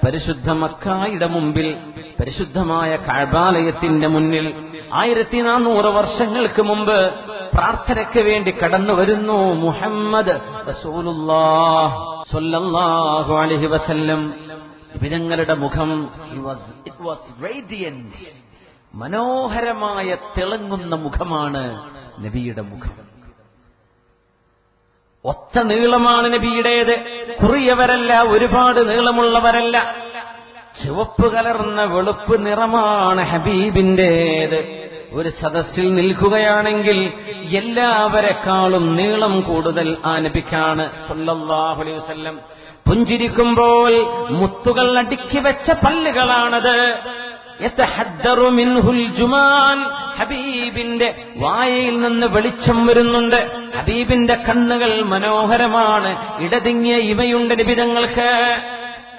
പരിശുദ്ധ മക്കായുടെ മുമ്പിൽ, പരിശുദ്ധമായ കഅബാലയത്തിന്റെ മുന്നിൽ 1400 വർഷങ്ങൾക്ക് മുമ്പ് പ്രാർത്ഥനയ്ക്ക് വേണ്ടി കടന്നു വരുന്നു മുഹമ്മദ് റസൂലുള്ളാഹി സ്വല്ലല്ലാഹു അലൈഹി വസല്ലം. നബിതങ്ങളുടെ മുഖം it was radiant, മനോഹരമായ തിളങ്ങുന്ന മുഖമാണ് നബിയുടെ മുഖം. ഒത്ത നീളമാണ് നബിയുടേത്, കുറിയവരല്ല, ഒരുപാട് നീളമുള്ളവരല്ല. ചുവപ്പ് കലർന്ന വെളുപ്പ് നിറമാണ് ഹബീബിന്റേത്. ഒരു സദസ്സിൽ നിൽക്കുകയാണെങ്കിൽ എല്ലാവരെക്കാളും നീളം കൂടുതൽ ആ നബിക്കാണ് സല്ലല്ലാഹു അലൈഹി വസല്ലം. പുഞ്ചിരിക്കുമ്പോൾ മുത്തുകൾ അടുക്കി വെച്ച പല്ലുകളാണത്. യതഹദ്ദറു മിൻഹുൽ ജുമാൻ, ഹബീബിന്റെ വായയിൽ നിന്ന് വെളിച്ചം വരുന്നുണ്ട്. ഹബീബിന്റെ കണ്ണുകൾ മനോഹരമാണ്. ഇടതിങ്ങിയ ഇവയുണ്ട് നബിതങ്ങൾക്ക്,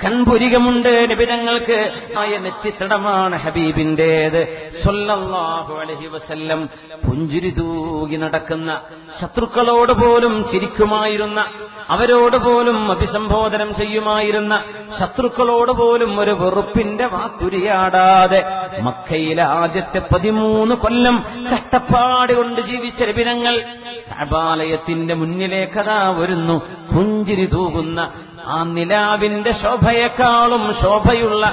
കൺപുരികമുണ്ട് നബിതങ്ങൾക്ക്. ആയ നെറ്റിത്തടമാണ് ഹബീബിന്റേത് സ്വല്ലല്ലാഹു അലൈഹി വസല്ലം. പുഞ്ചിരി തൂകി നടക്കുന്ന, ശത്രുക്കളോട് പോലും ചിരിക്കുമായിരുന്ന, അവരോട് പോലും അഭിസംബോധനം ചെയ്യുമായിരുന്ന, ശത്രുക്കളോട് പോലും ഒരു വെറുപ്പിന്റെ വാക്കുരിയാടാതെ മക്കയിലെ ആദ്യത്തെ 13 കൊല്ലം കഷ്ടപ്പാട് കൊണ്ട് ജീവിച്ച നബിതങ്ങൾ കഅബാലയത്തിന്റെ മുന്നിലേക്കതാ വരുന്നു. പുഞ്ചിരി തൂകുന്ന ആ നിലാവിന്റെ ശോഭയെക്കാളും ശോഭയുള്ള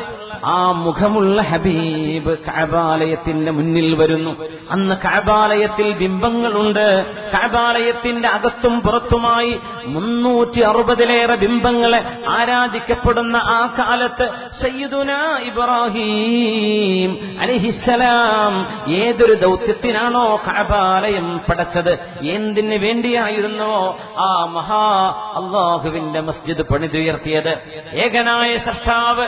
ആ മുഖമുള്ള ഹബീബ് കഅബാലയത്തിന്റെ മുന്നിൽ വരുന്നു. അന്ന് കഅബാലയത്തിൽ ബിംബങ്ങളുണ്ട്. കഅബാലയത്തിന്റെ അകത്തും പുറത്തുമായി 360-ലേറെ ബിംബങ്ങളെ ആരാധിക്കപ്പെടുന്ന ആ കാലത്ത് സയ്യിദുനാ ഇബ്രാഹിം അലൈഹിസ്സലാം ഏതൊരു ദൗത്യത്തിനാണോ കഅബാലയം പടച്ചത്, എന്തിനു വേണ്ടിയായിരുന്നോ ആ മഹാ അല്ലാഹുവിന്റെ മസ്ജിദ് പണിതുയർത്തിയത്, ഏകനായ സൃഷ്ടാവ്,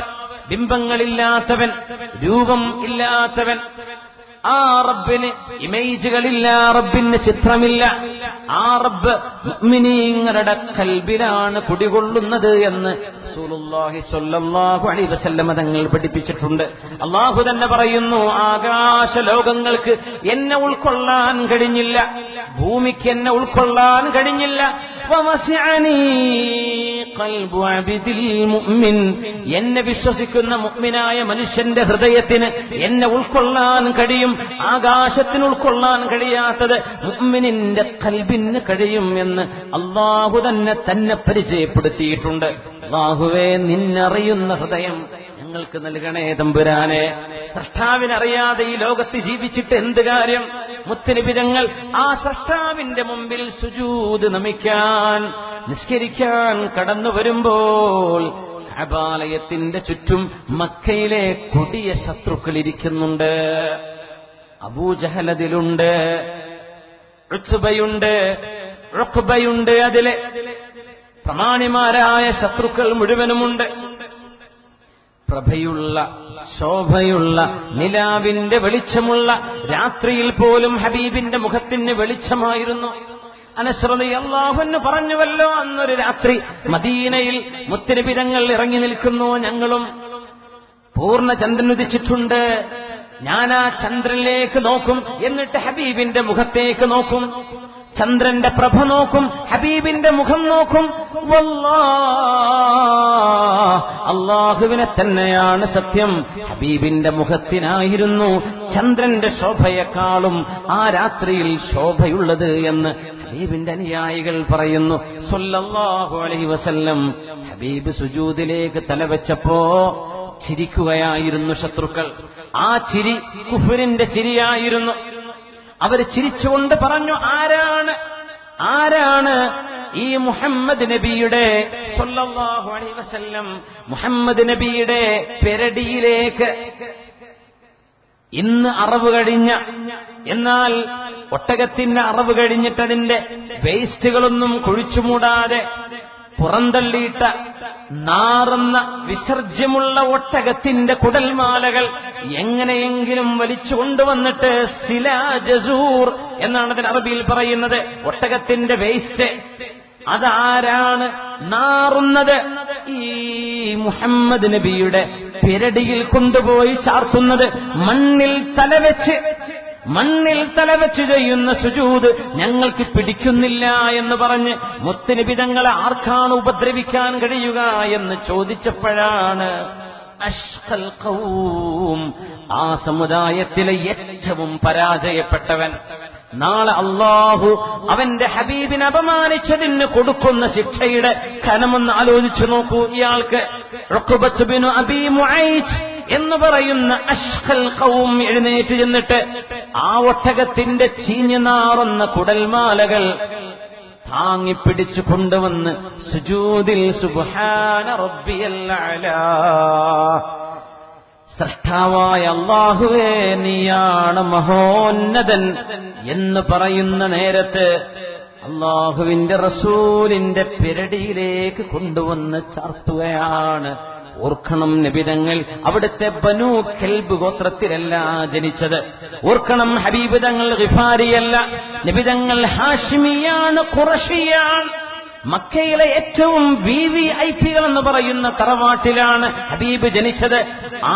ബിംബങ്ങളില്ലാത്തവൻ, രൂപം ഇല്ലാത്തവൻ, ആ റബ്ബിന് ഇമേജുകളില്ല, റബ്ബിന് ചിത്രമില്ല. ആ റബ്ബ് മുഅ്മിനീങ്ങളുടെ കൽബിലാണ് കുടികൊള്ളുന്നത് എന്ന് റസൂലുള്ളാഹി സ്വല്ലല്ലാഹു അലൈഹി വസല്ലം തങ്ങൾ പഠിപ്പിച്ചിട്ടുണ്ട്. അല്ലാഹു തന്നെ പറയുന്നു, ആകാശ ലോകങ്ങൾക്ക് എന്നെ ഉൾക്കൊള്ളാൻ കഴിഞ്ഞില്ല, ഭൂമിക്ക് എന്നെ ഉൾക്കൊള്ളാൻ കഴിഞ്ഞില്ല. വവസിഅനീ ഖൽബു അബ്ദിൽ മുഅ്മിൻ, എന്നെ വിശ്വസിക്കുന്ന മുഅ്മിനായ മനുഷ്യന്റെ ഹൃദയത്തിന് എന്നെ ഉൾക്കൊള്ളാൻ കഴിയും. ആകാശത്തിന് ഉൾക്കൊള്ളാൻ കഴിയാത്തത് മുഅ്മിനിന്റെ ഖൽബിന് കഴിയും എന്ന് അല്ലാഹു തന്നെ പരിചയപ്പെടുത്തിയിട്ടുണ്ട്. അല്ലാഹുവേ, നിന്നറിയുന്ന ഹൃദയം ഞങ്ങൾക്ക് നൽകണേ തമ്പുരാനെ. സൃഷ്ടാവിനറിയാതെ ഈ ലോകത്ത് ജീവിച്ചിട്ട് എന്ത് കാര്യം? മുത്തുനബി തങ്ങൾ ആ സൃഷ്ടാവിന്റെ മുമ്പിൽ സുജൂദ് നമിക്കാൻ, നിസ്കരിക്കാൻ കടന്നു വരുമ്പോൾ കഅബാലയത്തിന്റെ ചുറ്റും മക്കയിലെ കൊടിയ ശത്രുക്കൾ ഇരിക്കുന്നുണ്ട്. അബൂജഹൽ അതിലുണ്ട്, ഉത്ബയുണ്ട്, ഉഖ്ബയുണ്ട്, അതിലെ പ്രമാണിമാരായ ശത്രുക്കൾ മുഴുവനുമുണ്ട്. പ്രഭയുള്ള, ശോഭയുള്ള, നിലാവിന്റെ വെളിച്ചമുള്ള രാത്രിയിൽ പോലും ഹബീബിന്റെ മുഖത്തിന് വെളിച്ചമായിരുന്നു. അനസ് റളിയല്ലാഹു അൻഹു പറഞ്ഞുവല്ലോ, അന്നൊരു രാത്രി മദീനയിൽ മുത്തുനബി തങ്ങൾ ഇറങ്ങി നിൽക്കുന്നു. ഞങ്ങളും പൂർണ്ണ ചന്ദ്രൻ ഉദിച്ചിട്ടുണ്ട്. ഞാൻ ആ ചന്ദ്രനിലേക്ക് നോക്കും, എന്നിട്ട് ഹബീബിന്റെ മുഖത്തേക്ക് നോക്കും. ചന്ദ്രന്റെ പ്രഭ നോക്കും, ഹബീബിന്റെ മുഖം നോക്കും. അല്ലാഹുവിനെ തന്നെയാണ് സത്യം, ഹബീബിന്റെ മുഖത്തിനായിരുന്നു ചന്ദ്രന്റെ ശോഭയെക്കാളും ആ രാത്രിയിൽ ശോഭയുള്ളത് എന്ന് ഹബീബിന്റെ അനുയായികൾ പറയുന്നു സ്വല്ലല്ലാഹു അലൈഹി വസല്ലം. ഹബീബ് സുജൂദിലേക്ക് തലവെച്ചപ്പോ ചിരിക്കുകയായിരുന്നു ശത്രുക്കൾ. ആ ചിരി കുഫ്റിന്റെ ചിരിയായിരുന്നു. അവർ ചിരിച്ചുകൊണ്ട് പറഞ്ഞു, ആരാണ് ഈ മുഹമ്മദ് നബിയുടെ സ്വല്ലല്ലാഹു അലൈഹി വസല്ലം മുഹമ്മദ് നബിയുടെ പെരടിയിലേക്ക് ഇന്ന് അറവ് കഴിഞ്ഞ, എന്നാൽ ഒട്ടകത്തിന്റെ അറവ് കഴിഞ്ഞിട്ടതിന്റെ വേസ്റ്റുകളൊന്നും കുഴിച്ചുമൂടാതെ പുറന്തള്ളിയിട്ട നാറുന്ന വിസർജ്യമുള്ള ഒട്ടകത്തിന്റെ കുടൽമാലകൾ എങ്ങനെയെങ്കിലും വലിച്ചു കൊണ്ടുവന്നിട്ട് സിലാ ജസൂർ എന്നാണ് അതിന് അറബിയിൽ പറയുന്നത്, ഒട്ടകത്തിന്റെ വേസ്റ്റ്. അതാരാണ് നാറുന്നത്? ഈ മുഹമ്മദ് നബിയുടെ പെരടിയിൽ കൊണ്ടുപോയി ചാർത്തുന്നത്. മണ്ണിൽ തലവെച്ച് ചെയ്യുന്ന സുജൂദ് ഞങ്ങൾക്ക് പിടിക്കുന്നില്ല എന്ന് പറഞ്ഞ് മുത്തുനബി തങ്ങളെ ആർക്കാണ് ഉപദ്രവിക്കാൻ കഴിയുക എന്ന് ചോദിച്ചപ്പോഴാണ് അഷ്ഖൽ ഖൗം, ആ സമുദായത്തിലെ ഏറ്റവും പരാജയപ്പെട്ടവൻ. നാളെ അല്ലാഹു അവന്റെ ഹബീബിനെ അപമാനിച്ചതിന് കൊടുക്കുന്ന ശിക്ഷയുടെ കനമൊന്ന് ആലോചിച്ചു നോക്കൂ. ഇയാൾക്ക് ഉഖബത്ത് ബിനു അബീ മുഐസ് എന്ന് പറയുന്ന അഷ്ഖൽ ഖൗം എഴുന്നേറ്റ് ചെന്നിട്ട് ആ ഒട്ടകത്തിന്റെ ചീഞ്ഞു നാറുന്ന കുടൽമാലകൾ താങ്ങിപ്പിടിച്ചു കൊണ്ടുവന്ന് സുജൂദിൽ സുബ്ഹാന റബ്ബിയൽ അലാ, സൃഷ്ടാവായ അല്ലാഹുവേ നീയാണ് മഹോന്നതൻ എന്ന് പറയുന്ന നേരത്ത് അല്ലാഹുവിന്റെ റസൂലിന്റെ പിരടിയിലേക്ക് കൊണ്ടുവന്ന് ചാർത്തുകയാണ്. ഓർക്കണം, നബിതങ്ങൾ അവിടുത്തെ ബനൂ കൽബ് ഗോത്രത്തിലല്ല ജനിച്ചത്. ഓർക്കണം, ഹബീബ് തങ്ങൾ ഗിഫാരിയല്ല, നബിതങ്ങൾ ഹാഷിമിയാണ്, ഖുറശിയാണ്. മക്കയിലെ ഏറ്റവും വിവിഐപികൾ എന്ന് പറയുന്ന തറവാട്ടിലാണ് ഹബീബ് ജനിച്ചത്.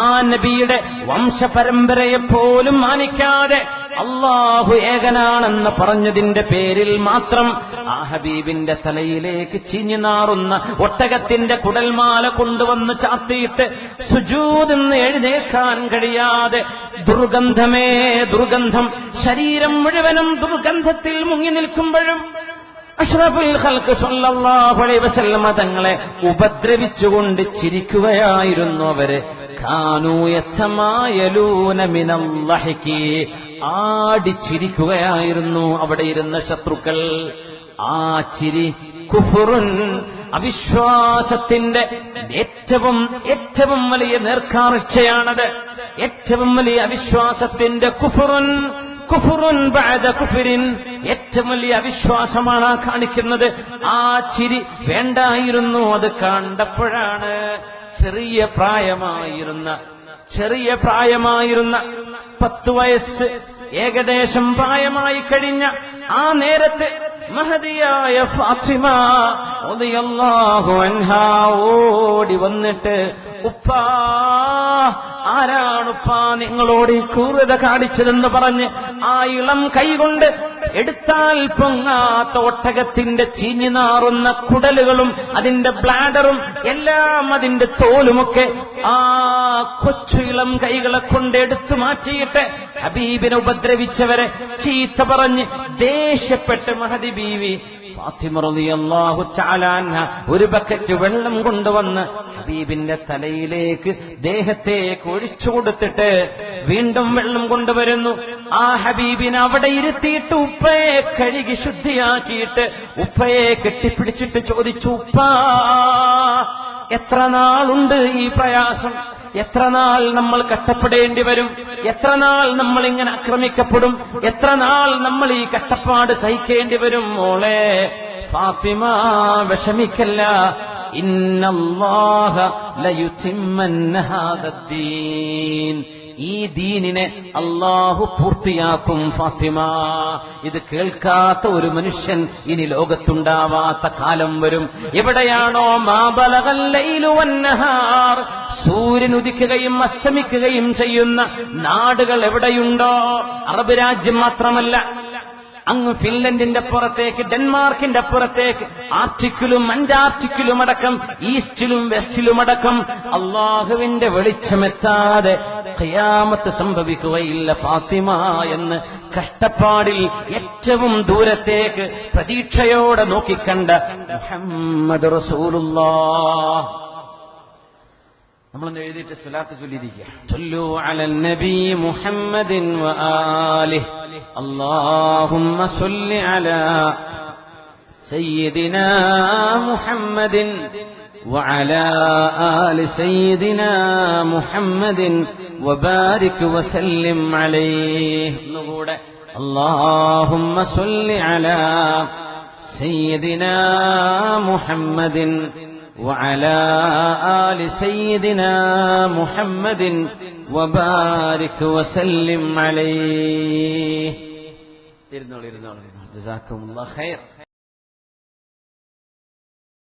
ആ നബിയുടെ വംശപരമ്പരയെ പോലും മാനിക്കാതെ അല്ലാഹു ഏകനാണെന്ന് പറഞ്ഞതിന്റെ പേരിൽ മാത്രം ആ ഹബീബിന്റെ തലയിലേക്ക് ചീഞ്ഞു നാറുന്ന ഒട്ടകത്തിന്റെ കുടൽമാല കൊണ്ടുവന്ന് ചാത്തിയിട്ട് സുജൂദ് എന്ന് എഴുന്നേൽക്കാൻ കഴിയാതെ ദുർഗന്ധമേ ദുർഗന്ധം, ശരീരം മുഴുവനും ദുർഗന്ധത്തിൽ മുങ്ങി നിൽക്കുമ്പോഴും അഷ്റഫുൽ ഖൽഖ് സ്വല്ലല്ലാഹു അലൈഹി വസല്ലമ തങ്ങളെ ഉപദ്രവിച്ചുകൊണ്ട് ചിരിക്കുകയായിരുന്നു അവര്. കാനൂ യതമായലൂന മിനൽ ലഹ്കി, ആടിച്ചിരിക്കുകയായിരുന്നു അവിടെ ഇരുന്ന ശത്രുക്കൾ. ആ ചിരി കുഫ്റുൻ, അവിശ്വാസത്തിന്റെ ഏറ്റവും വലിയ നേർക്കാഴ്ചയാണത്. ഏറ്റവും വലിയ അവിശ്വാസത്തിന്റെ കുഫ്റുൻ ബഅദ കുഫ്രിൻ, ഏറ്റവും വലിയ അവിശ്വാസമാണ് കാണിക്കുന്നത്. ആ ചിരി വേണ്ടായിരുന്നു. അത് കണ്ടപ്പോഴാണ് ചെറിയ പ്രായമായിരുന്ന 10 വയസ്സ് ഏകദേശം പ്രായമായി കഴിഞ്ഞ ആ നേരത്ത് മഹദിയായ ഫാത്തിമ റളിയല്ലാഹു അൻഹാ ഓടി വന്നിട്ട്, ഉപ്പാ, ആരാണുപ്പാ നിങ്ങളോട് ഈ ക്രൂരത കാണിച്ചതെന്ന് പറഞ്ഞ് ആ ഇളം കൈകൊണ്ട് എടുത്താൽ പൊങ്ങാത്ത ഒട്ടകത്തിന്റെ ചീഞ്ഞു നാറുന്ന കുടലുകളും അതിന്റെ ബ്ലാഡറും എല്ലാം അതിന്റെ തോലുമൊക്കെ ആ കൊച്ചു ഇളം കൈകളെ കൊണ്ട് എടുത്തു മാറ്റിയിട്ട് ഹബീബിനെ ഉപദ്രവിച്ചവരെ ചീത്ത പറഞ്ഞ് ദേഷ്യപ്പെട്ട് മഹദി ബീവി ഫാത്തിമ റളിയല്ലാഹു തആല അൻഹ ഒരു ബക്കറ്റ് വെള്ളം കൊണ്ടുവന്ന് ഹബീബിന്റെ തലയിലേക്ക് ദേഹത്തേക്ക് ഒഴിച്ചു കൊടുത്തിട്ട് വീണ്ടും വെള്ളം കൊണ്ടുവരുന്നു. ആ ഹബീബിനെ അവിടെ ഇരുത്തിയിട്ട് ഉപ്പയെ കഴുകി ശുദ്ധിയാക്കിയിട്ട് ഉപ്പയെ കെട്ടിപ്പിടിച്ചിട്ട് ചോദിച്ചു, ഉപ്പാ, എത്ര നാളുണ്ട് ഈ പ്രയാസം? എത്ര നാൾ നമ്മൾ കഷ്ടപ്പെടേണ്ടി വരും? എത്ര നാൾ നമ്മൾ ഇങ്ങനെ ആക്രമിക്കപ്പെടും? എത്ര നാൾ നമ്മൾ ഈ കഷ്ടപ്പാട് സഹിക്കേണ്ടി വരും? മോളെ ഫാത്തിമ, വിഷമിക്കല്ല, ഇന്നല്ലാഹ ലയുതിമ്മന്ന ഹാദദ്ദീൻ, ഈ ദീനിനെ അല്ലാഹു പൂർത്തിയാക്കും ഫാത്തിമ. ഇത് കേൾക്കാത്ത ഒരു മനുഷ്യൻ ഇനി ലോകത്തുണ്ടാവാത്ത കാലം വരും. എവിടെയാണോ മാ ബലഗൽ ലൈലു വന്നഹാർ, സൂര്യൻ ഉദിക്കുകയും അസ്തമിക്കുകയും ചെയ്യുന്ന നാടുകൾ എവിടെയുണ്ടോ, അറബ് രാജ്യം മാത്രമല്ല, അങ്ങ് ഫിൻലൻഡിന്റെ പുറത്തേക്ക്, ഡെൻമാർക്കിന്റെ അപ്പുറത്തേക്ക്, ആർട്ടിക്കിലും അന്റാർട്ടിക്കിലും അടക്കം, ഈസ്റ്റിലും വെസ്റ്റിലുമടക്കം അള്ളാഹുവിന്റെ വെളിച്ചമെത്താതെ ഖിയാമത്ത് സംഭവിക്കുകയില്ല ഫാത്തിമ എന്ന് കഷ്ടപ്പാടിൽ ഏറ്റവും ദൂരത്തേക്ക് പ്രതീക്ഷയോടെ നോക്കിക്കണ്ട മുഹമ്മദ് റസൂലുള്ളാഹ്. നമ്മളൊന്ന് എഴുതിയിട്ട് സ്വലാത്ത് ചൊല്ലിയിരിക്കുക. സല്ലു അലൻ നബി മുഹമ്മദിൻ വആലിഹി അല്ലാഹുമ്മ സല്ലി അലാ സയ്യിദിനാ മുഹമ്മദിൻ വഅലാ ആലി സയ്യിദിനാ മുഹമ്മദിൻ വബാരിക് വസല്ലിം അലൈഹി. ഒന്നുകൂടെ, അല്ലാഹുമ്മ സല്ലി അലാ സയ്യിദിനാ മുഹമ്മദിൻ وعلى آل سيدنا محمد وبارك وسلم عليه. جزاكم الله خير.